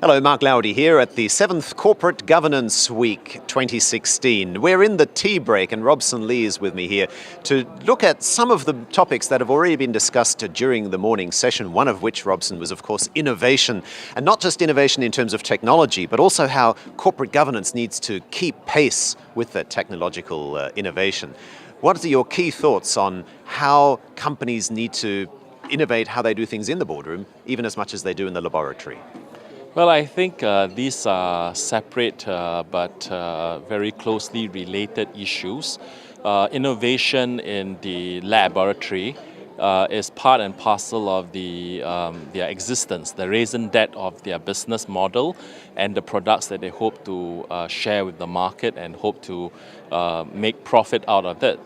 Hello, Mark Lowdy here at the 7th Corporate Governance Week 2016. We're in the tea break and Robson Lee is with me here to look at some of the topics that have already been discussed during the morning session, one of which, Robson, was of course innovation. And not just innovation in terms of technology, but also how corporate governance needs to keep pace with that technological innovation. What are your key thoughts on how companies need to innovate how they do things in the boardroom, even as much as they do in the laboratory? Well, I think these are separate but very closely related issues. Innovation in the laboratory is part and parcel of their existence, the raison d'etre of their business model and the products that they hope to share with the market and hope to make profit out of it.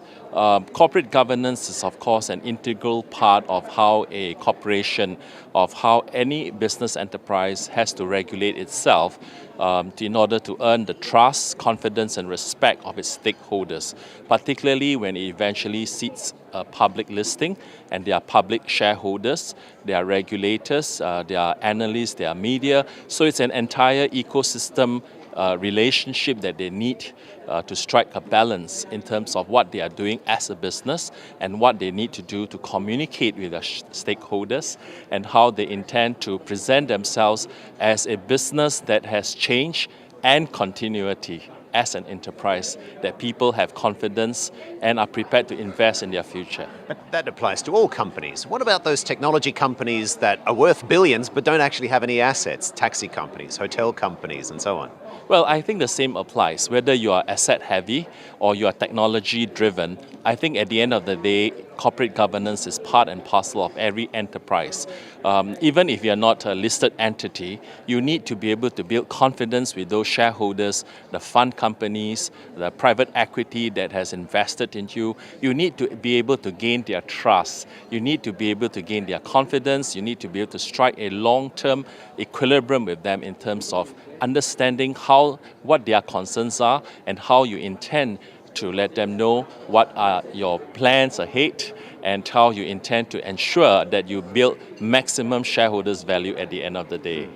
Corporate governance is, of course, an integral part of how a corporation, of how any business enterprise has to regulate itself in order to earn the trust, confidence, and respect of its stakeholders, particularly when it eventually seeks a public listing and there are public shareholders, there are regulators, there are analysts, there are media. So it's an entire ecosystem relationship that they need to strike a balance in terms of what they are doing as a business and what they need to do to communicate with their stakeholders and how they intend to present themselves as a business that has change and continuity as an enterprise, that people have confidence and are prepared to invest in their future. But that applies to all companies. What about those technology companies that are worth billions but don't actually have any assets? Taxi companies, hotel companies, and so on. Well, I think the same applies. Whether you are asset heavy or you are technology driven, I think at the end of the day, corporate governance is part and parcel of every enterprise. Even if you're not a listed entity, you need to be able to build confidence with those shareholders, the fund companies, the private equity that has invested in you. You need to be able to gain their trust. You need to be able to gain their confidence. You need to be able to strike a long-term equilibrium with them in terms of understanding what their concerns are and how you intend to let them know what are your plans ahead and how you intend to ensure that you build maximum shareholders' value at the end of the day.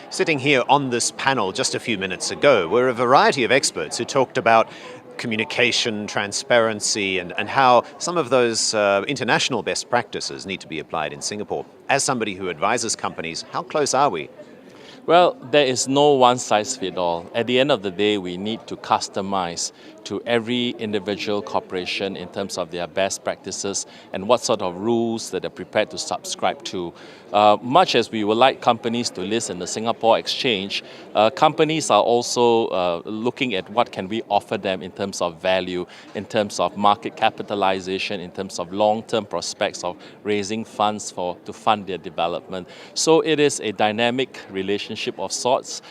Sitting here on this panel just a few minutes ago were a variety of experts who talked about communication, transparency, and how some of those international best practices need to be applied in Singapore. As somebody who advises companies, how close are we? Well, there is no one-size-fits-all. At the end of the day, we need to customize to every individual corporation in terms of their best practices and what sort of rules that they're prepared to subscribe to. Much as we would like companies to list in the Singapore Exchange, companies are also looking at what can we offer them in terms of value, in terms of market capitalization, in terms of long-term prospects of raising funds to fund their development. So it is a dynamic relationship of sorts.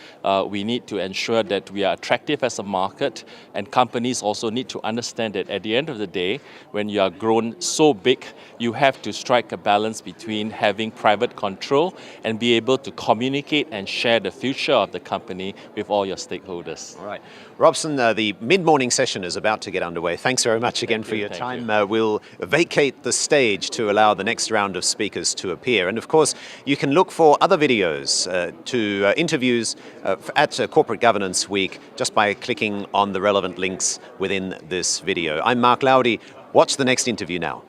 We need to ensure that we are attractive as a market, and companies also need to understand that at the end of the day, when you are grown so big, you have to strike a balance between having private control and be able to communicate and share the future of the company with all your stakeholders. All right. Robson, the mid-morning session is about to get underway. Thanks very much again for your time. We'll vacate the stage to allow the next round of speakers to appear. And of course, you can look for other videos to interviews at Corporate Governance Week just by clicking on the relevant links within this video. I'm Mark Lowdy. Watch the next interview now.